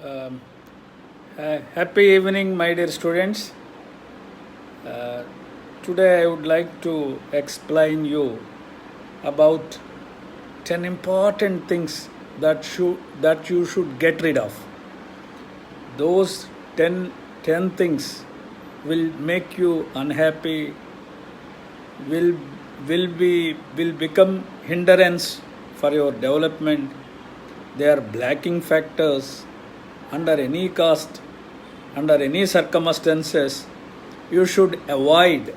Um, Happy evening, my dear students. Uh, Today I would like to explain you about 10 important things that you should get rid of. Those 10 things will make you unhappy, will will become hindrance for your development. They are blocking factors under any cost, under any circumstances. You should avoid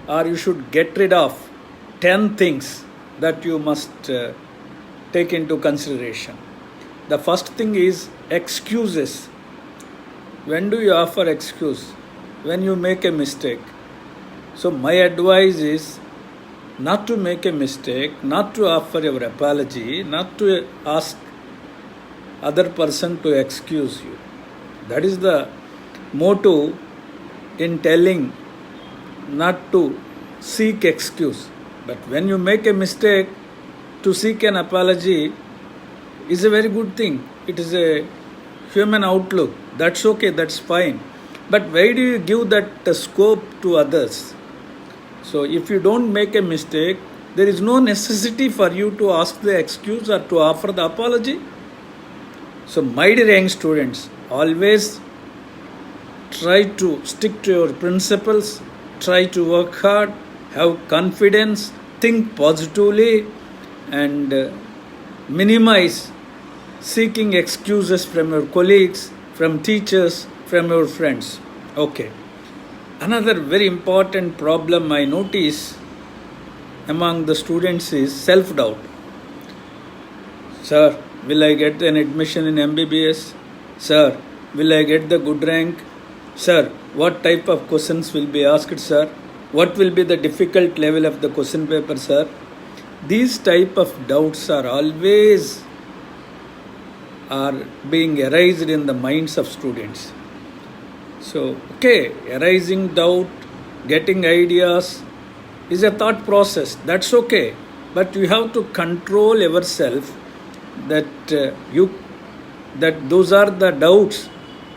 or you should get rid of 10 things that you must take into consideration. The first thing is excuses. When do you offer excuse? When you make a mistake. So my advice is not to make a mistake, not to offer your apology, not to ask other person to excuse you. That is the motto in telling not to seek excuse. But when you make a mistake, to seek an apology is a very good thing. It is a human outlook. That's okay, that's fine. But why do you give that scope to others? So if you don't make a mistake, there is no necessity for you to ask the excuse or to offer the apology. So my dear young students, always try to stick to your principles, try to work hard, have confidence, think positively, and minimize seeking excuses from your colleagues, from teachers, from your friends. Okay. Another very important problem I notice among the students is self-doubt. Sir, will I get an admission in MBBS? Sir, will I get the good rank? Sir, what type of questions will be asked, sir? What will be the difficult level of the question paper, sir? These type of doubts are always being arised in the minds of students. So, okay, arising doubt, getting ideas is a thought process. That's okay. But you have to control yourself that those are the doubts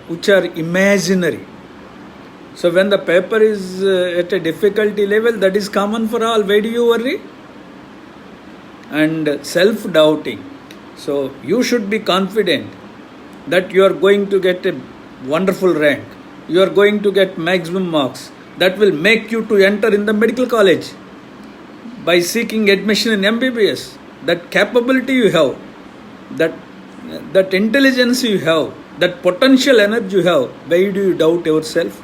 which are imaginary. So when the paper is at a difficulty level, that is common for all. Why do you worry? And self-doubting. So you should be confident that you are going to get a wonderful rank. You are going to get maximum marks. That will make you to enter in the medical college by seeking admission in MBBS. That capability you have, that intelligence you have, that potential energy you have. Why do you doubt yourself?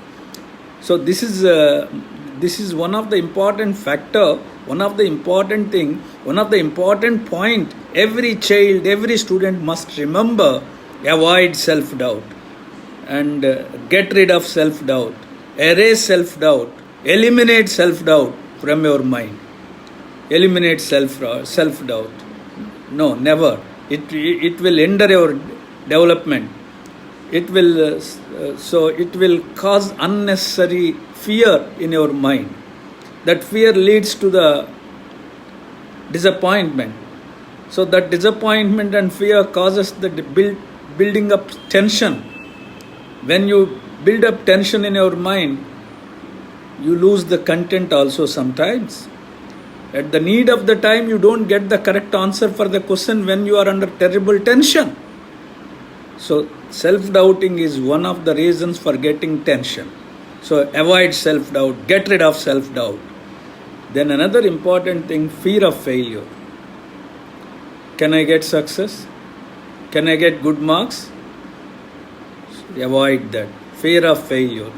So this is one of the important factor, one of the important thing, one of the important point every child, every student must remember. Avoid self-doubt and get rid of self-doubt, erase self-doubt, eliminate self-doubt from your mind. Eliminate self-doubt. No, never. It will hinder your development. It will it will cause unnecessary fear in your mind. That fear leads to the disappointment. So that disappointment and fear causes the building up tension. When you build up tension in your mind, you lose the content also sometimes. At the need of the time, you don't get the correct answer for the question when you are under terrible tension. So self-doubting is one of the reasons for getting tension. So avoid self-doubt, get rid of self-doubt. Then another important thing, fear of failure. Can I get success? Can I get good marks? So avoid that. Fear of failure.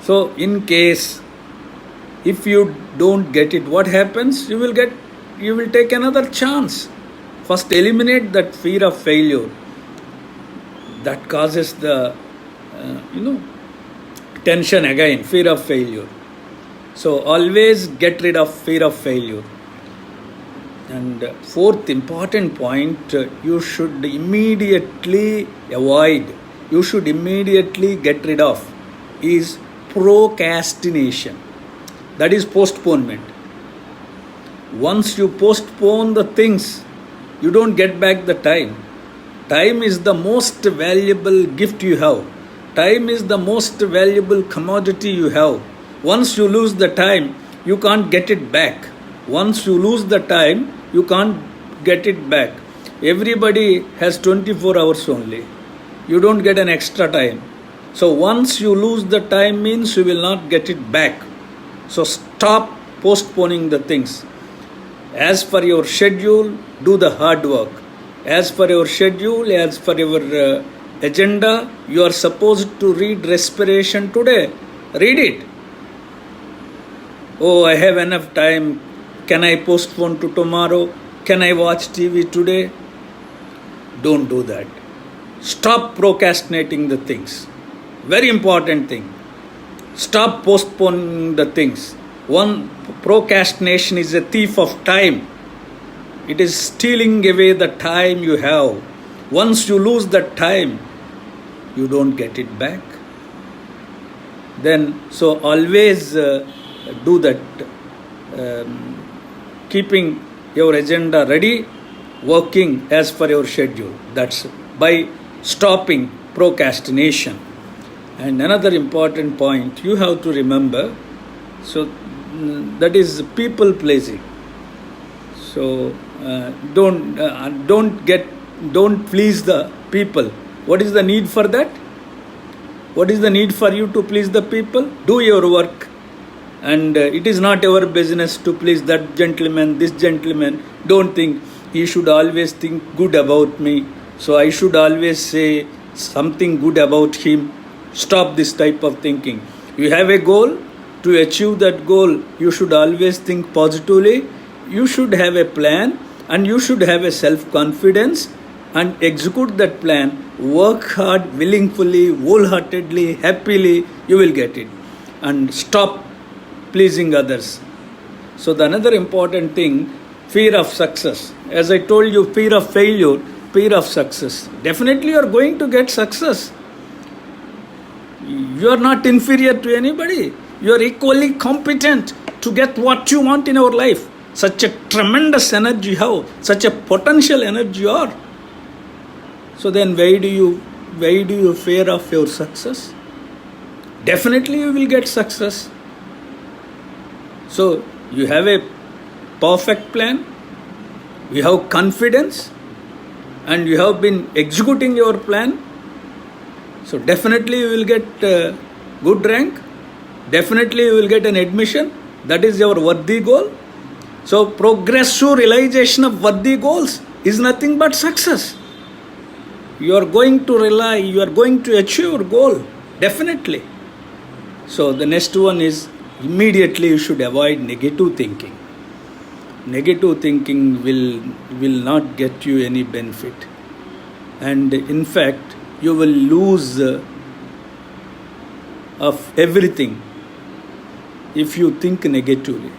So in case, if you don't get it, what happens? You will take another chance. First eliminate that fear of failure. That causes the, tension again, fear of failure. So always get rid of fear of failure. And fourth important point, you should immediately avoid, you should immediately get rid of is procrastination. That is postponement. Once you postpone the things, you don't get back the time. Time is the most valuable gift you have. Time is the most valuable commodity you have. Once you lose the time, you can't get it back. Once you lose the time, you can't get it back. Everybody has 24 hours only. You don't get an extra time. So once you lose the time means you will not get it back. So stop postponing the things. As per your schedule, do the hard work. As per your schedule, as per your agenda, you are supposed to read respiration today. Read it. Oh, I have enough time. Can I postpone to tomorrow? Can I watch TV today? Don't do that. Stop procrastinating the things. Very important thing. Stop postponing the things. One, procrastination is a thief of time. It is stealing away the time you have. Once you lose that time, you don't get it back. Then, so always do that. Keeping your agenda ready, working as per your schedule. That's by stopping procrastination. And another important point you have to remember, so that is people pleasing. So don't please the people. What is the need for that? What is the need for you to please the people? Do your work. And it is not our business to please that gentleman, this gentleman. Don't think he should always think good about me. So I should always say something good about him. Stop this type of thinking. You have a goal. To achieve that goal, you should always think positively. You should have a plan and you should have a self-confidence and execute that plan. Work hard, willingly, wholeheartedly, happily, you will get it. And stop pleasing others. So the another important thing, fear of success. As I told you, fear of failure, fear of success. Definitely you are going to get success. You are not inferior to anybody. You are equally competent to get what you want in our life. Such a tremendous energy you have, such a potential energy you are. So then why do you fear of your success? Definitely you will get success. So you have a perfect plan, you have confidence, and you have been executing your plan. So definitely you will get good rank. Definitely you will get an admission. That is your worthy goal. So progressive realization of worthy goals is nothing but success. You are going to achieve your goal. Definitely. So the next one is immediately you should avoid negative thinking. Negative thinking will not get you any benefit. And in fact, you will lose of everything if you think negatively.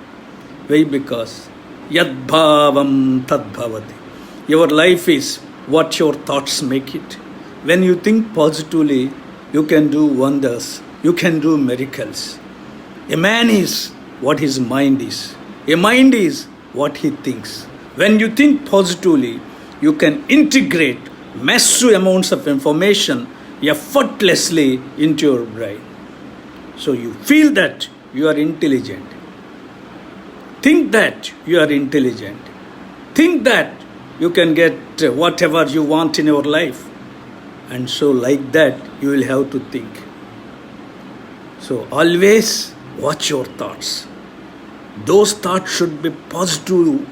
Why? Because yad bhavam tad bhavati. Your life is what your thoughts make it. When you think positively, you can do wonders. You can do miracles. A man is what his mind is. A mind is what he thinks. When you think positively, you can integrate massive amounts of information effortlessly into your brain. So you feel that you are intelligent. Think that you are intelligent. Think that you can get whatever you want in your life. And so like that, you will have to think. So always watch your thoughts. Those thoughts should be positive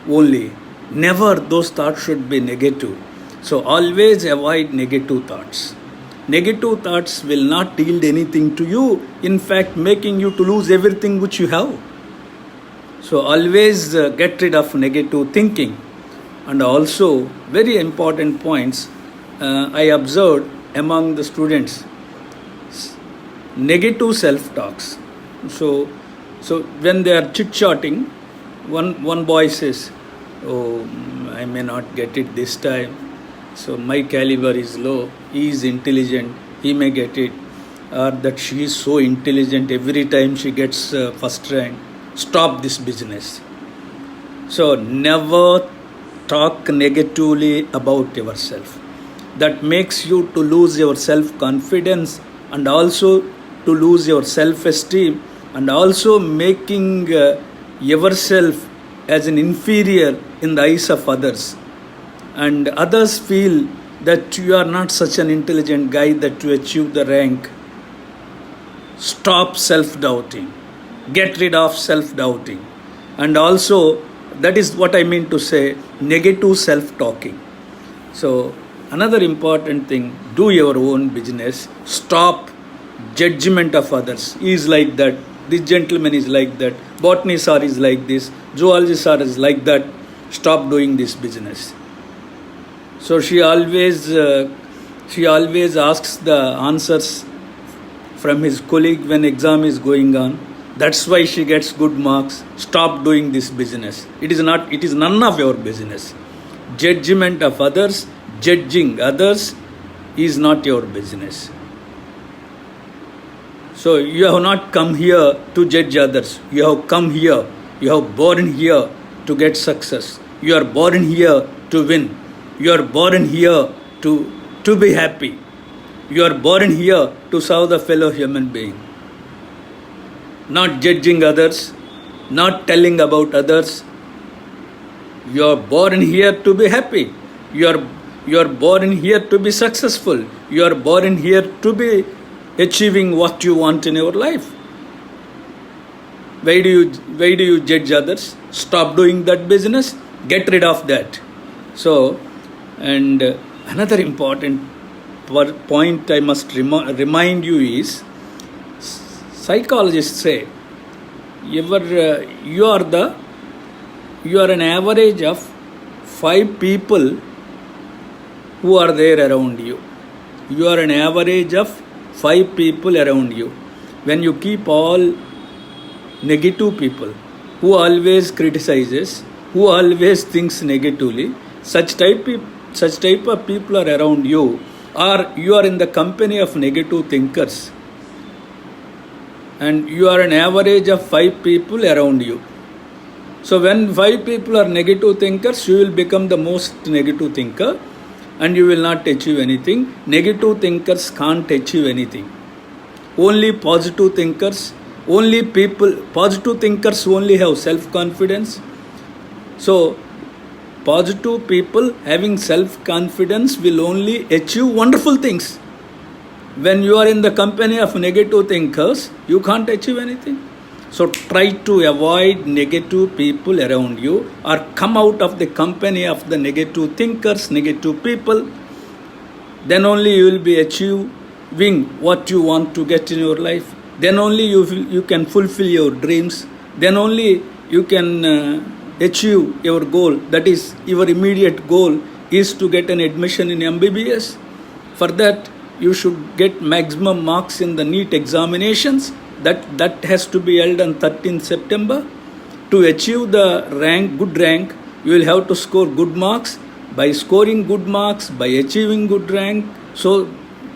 only. Never those thoughts should be negative. So always avoid negative thoughts. Negative thoughts will not yield anything to you, in fact making you to lose everything which you have. So always get rid of negative thinking. And also very important points I observed among the students, negative self-talks. So when they are chit-chatting, one boy says, oh, I may not get it this time. So my caliber is low. He is intelligent. He may get it. Or that she is so intelligent. Every time she gets first rank. Stop this business. So never talk negatively about yourself. That makes you to lose your self-confidence and also to lose your self-esteem and also making yourself as an inferior in the eyes of others. And others feel that you are not such an intelligent guy that to achieve the rank. Stop self-doubting. Get rid of self-doubting. And also, that is what I mean to say, negative self-talking. So, another important thing, do your own business. Stop judgment of others. He is like that. This gentleman is like that. Botany sir is like this. Zoology sir is like that. Stop doing this business. So she always asks the answers from his colleague when exam is going on. That's why she gets good marks. Stop doing this business. It is none of your business. Judgment of others, judging others is not your business. So you have not come here to judge others. You have come here. You have born here to get success. You are born here to win. You are born here to be happy. You are born here to serve the fellow human being. Not judging others, not telling about others. You are born here to be happy. You are born here to be successful. You are born here to be achieving what you want in your life. Why do you judge others? Stop doing that business. Get rid of that. So, and another important point I must remind you is, psychologists say you are an average of 5 people who are there around you. You are an average of 5 people around you. When you keep all negative people who always criticizes, who always thinks negatively, such type of people are around you, or you are in the company of negative thinkers, and you are an average of 5 people around you. So when 5 people are negative thinkers, you will become the most negative thinker and you will not achieve anything. Negative thinkers can't achieve anything. Only positive thinkers, positive thinkers only have self-confidence. So positive people having self-confidence will only achieve wonderful things. When you are in the company of negative thinkers, you can't achieve anything. So try to avoid negative people around you, or come out of the company of the negative thinkers, negative people. Then only you will be achieving what you want to get in your life. Then only you can fulfill your dreams. Then only you can achieve your goal. That is, your immediate goal is to get an admission in MBBS. For that, you should get maximum marks in the NEET examinations. That has to be held on 13th September. To achieve the good rank, you will have to score good marks. By scoring good marks, by achieving good rank, so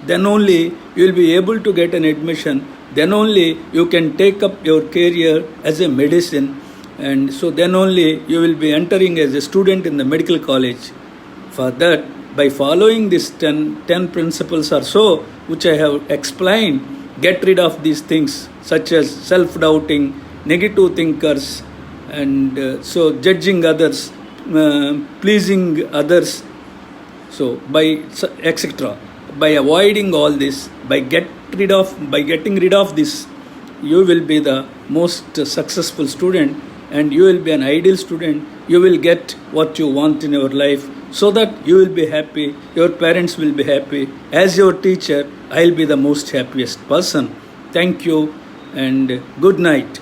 then only you will be able to get an admission. Then only you can take up your career as a medicine. And so then only you will be entering as a student in the medical college. For that, by following these 10 principles or so, which I have explained, get rid of these things such as self-doubting, negative thinkers, and so judging others, pleasing others, so by etc. By avoiding all this, by getting rid of this, you will be the most successful student, and you will be an ideal student. You will get what you want in your life, so that you will be happy, your parents will be happy. As your teacher, I will be the most happiest person. Thank you and good night.